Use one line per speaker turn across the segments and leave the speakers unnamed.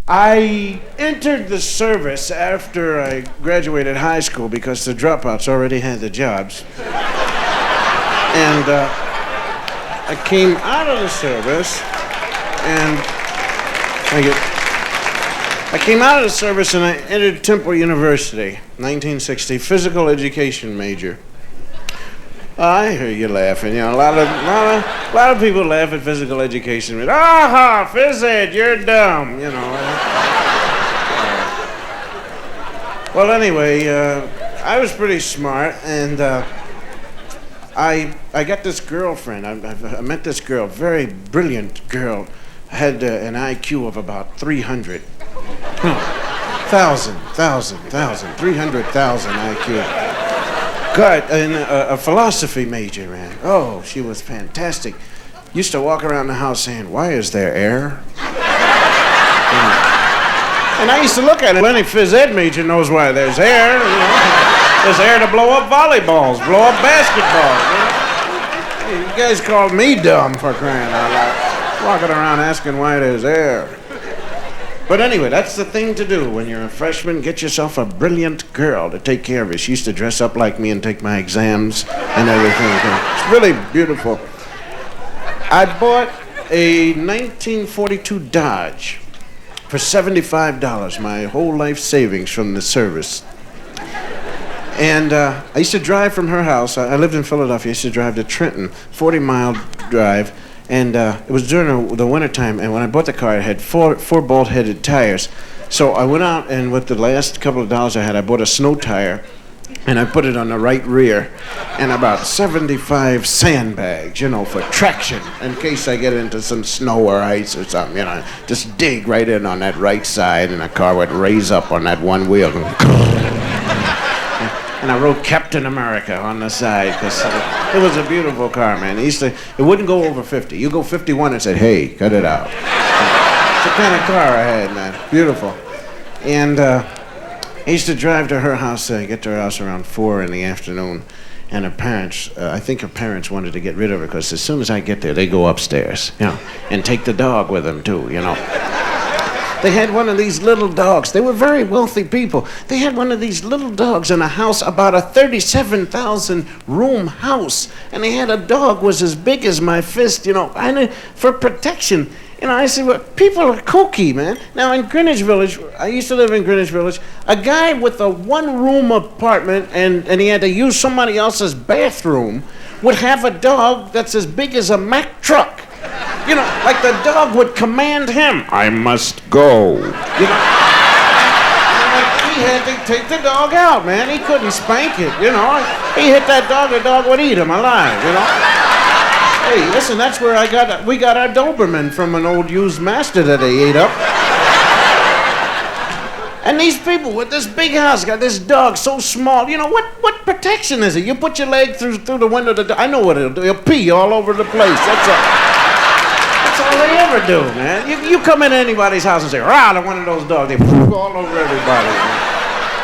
I entered the service after I graduated high school because the dropouts already had the jobs. And I came out of the service and I came out of the service and I entered Temple University, 1960, physical education major. I hear you laughing. You know, a lot of people laugh at physical education. Ah, phys ed, you're dumb. You know. Well, anyway, I was pretty smart, and I got this girlfriend. I met this girl, very brilliant girl. Had an IQ of about 300. 300,000 IQ. God, and a philosophy major, man. Oh, she was fantastic. Used to walk around the house saying, "Why is there air?" And I used to look at it. Any phys ed major knows why there's air. You know? There's air to blow up volleyballs, blow up basketballs. You know? You guys called me dumb for crying out loud. Walking around asking why there's air. But anyway, that's the thing to do when you're a freshman. Get yourself a brilliant girl to take care of you. She used to dress up like me and take my exams and everything. It's really beautiful. I bought a 1942 Dodge for $75, my whole life savings from the service. And I used to drive from her house. I lived in Philadelphia. I used to drive to Trenton, 40-mile drive. And it was during the wintertime, and when I bought the car, it had four bolt-headed tires. So I went out, and with the last couple of dollars I had, I bought a snow tire, and I put it on the right rear, and about 75 sandbags, you know, for traction, in case I get into some snow or ice or something, you know. Just dig right in on that right side, and the car would raise up on that one wheel. And I wrote Captain America on the side because it was a beautiful car, man. It wouldn't go over 50. You go 51 and said, "Hey, cut it out." It's the kind of car I had, man. Beautiful. And I used to drive to her house, get to her house around 4 in the afternoon. And her parents, I think her parents wanted to get rid of her because as soon as I get there, they go upstairs, you know, and take the dog with them too, you know. They had one of these little dogs. They were very wealthy people. They had one of these little dogs in a house, about a 37,000 room house. And they had a dog was as big as my fist, you know, for protection. You know, I said, well, people are kooky, man. Now, in Greenwich Village, I used to live in Greenwich Village, a guy with a one-room apartment and he had to use somebody else's bathroom would have a dog that's as big as a Mack truck. You know, like the dog would command him, "I must go." You know? He had to take the dog out, man. He couldn't spank it, you know. He hit that dog, the dog would eat him alive, you know. Hey, listen, that's where we got our Doberman from an old used master that they ate up. And these people with this big house got this dog so small. You know, what protection is it? You put your leg through the window of the dog. I know what it'll do. It'll pee all over the place. That's all they ever do, man. You come into anybody's house and say, "Rah," to one of those dogs, they poop all over everybody. Man.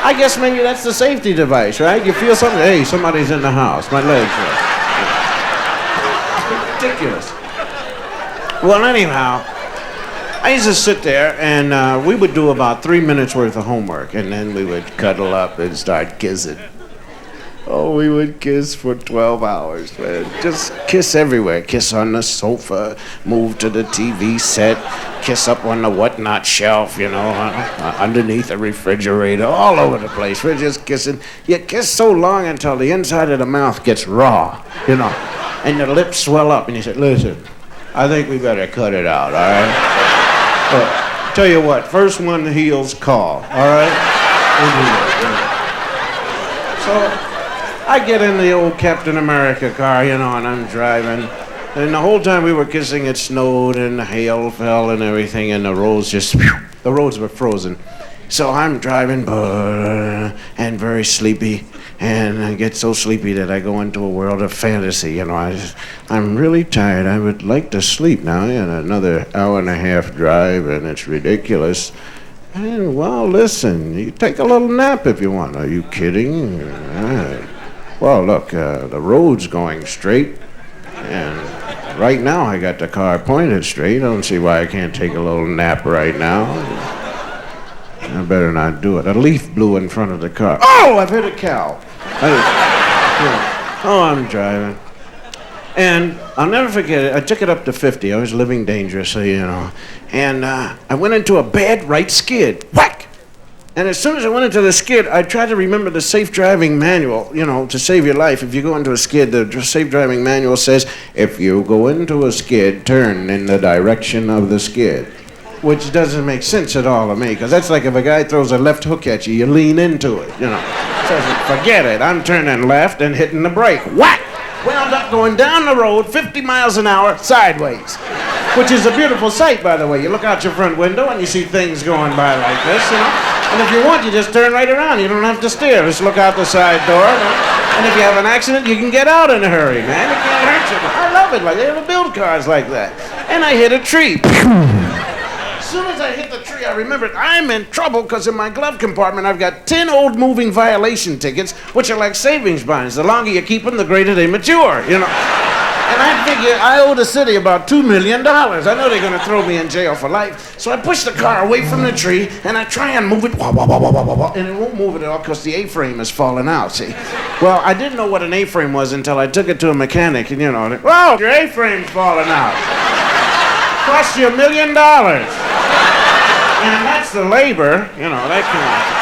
I guess maybe that's the safety device, right? You feel something, hey, somebody's in the house. My legs are. It's ridiculous. Well, anyhow, I used to sit there and we would do about 3 minutes worth of homework and then we would cuddle up and start kissing. Oh, we would kiss for 12 hours, man. Just kiss everywhere. Kiss on the sofa, move to the TV set, kiss up on the whatnot shelf, you know, underneath the refrigerator, all over the place. We're just kissing. You kiss so long until the inside of the mouth gets raw, you know, and the lips swell up, and you say, "Listen, I think we better cut it out, all right? Tell you what, first one heals call, all right? We'll do that. So I get in the old Captain America car, you know, and I'm driving. And the whole time we were kissing, it snowed and the hail fell and everything, and the roads were frozen. So I'm driving, and very sleepy, and I get so sleepy that I go into a world of fantasy, you know. I'm really tired. I would like to sleep now. And another hour and a half drive, and it's ridiculous. And, well, listen, you take a little nap if you want. Are you kidding? All right. Well, look, the road's going straight, and right now I got the car pointed straight. I don't see why I can't take a little nap right now. I better not do it. A leaf blew in front of the car. Oh, I've hit a cow. Oh, I'm driving. And I'll never forget it. I took it up to 50. I was living dangerously, you know. And I went into a bad right skid. Whack! And as soon as I went into the skid, I tried to remember the safe driving manual, you know, to save your life. If you go into a skid, the safe driving manual says, if you go into a skid, turn in the direction of the skid. Which doesn't make sense at all to me, because that's like if a guy throws a left hook at you, you lean into it, you know. So forget it. I'm turning left and hitting the brake. Whack! Wound up going down the road 50 miles an hour sideways, which is a beautiful sight, by the way. You look out your front window and you see things going by like this, you know. And if you want, you just turn right around. You don't have to steer. Just look out the side door. You know? And if you have an accident, you can get out in a hurry, man. It can't hurt you. I love it. Like they ever build cars like that. And I hit a tree. As soon as I hit the tree, I remembered I'm in trouble because in my glove compartment, I've got 10 old moving violation tickets, which are like savings bonds. The longer you keep them, the greater they mature, you know. And I figure I owe the city about $2 million. I know they're going to throw me in jail for life. So I push the car away from the tree, and I try and move it, and it won't move it at all because the A-frame is falling out, see. Well, I didn't know what an A-frame was until I took it to a mechanic, and you know, whoa, your A-frame's falling out. Cost you $1 million. And that's the labor, you know, that kind of.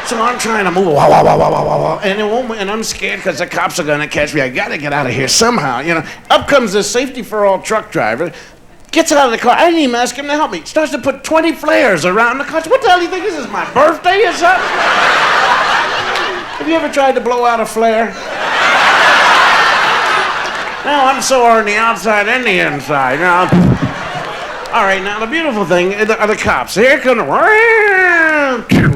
So I'm trying to move, and it won't, and I'm scared because the cops are gonna catch me. I gotta get out of here somehow, you know. Up comes this safety for all truck driver, gets out of the car. I didn't even ask him to help me. Starts to put 20 flares around the car. What the hell do you think this is, my birthday or something? Have you ever tried to blow out a flare? Now I'm sore on the outside and the inside. Now, all right, now the beautiful thing are the cops. Here come the,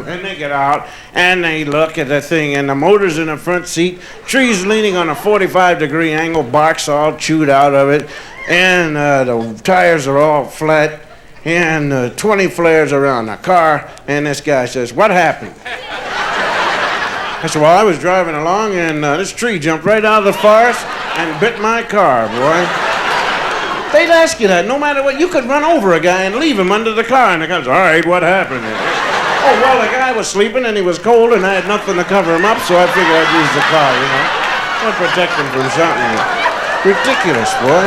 and they get out, and they look at the thing, and the motor's in the front seat, tree's leaning on a 45-degree angle, bark's all chewed out of it, and the tires are all flat, and 20 flares around the car, and this guy says, what happened? I said, well, I was driving along, and this tree jumped right out of the forest and bit my car, boy. They'd ask you that, no matter what. You could run over a guy and leave him under the car, and the guy's, all right, what happened here? Oh, well, the guy was sleeping, and he was cold, and I had nothing to cover him up, so I figured I'd use the car, you know. I'd protect him from something. Ridiculous, boy.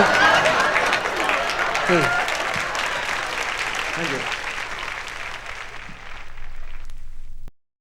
Thank you.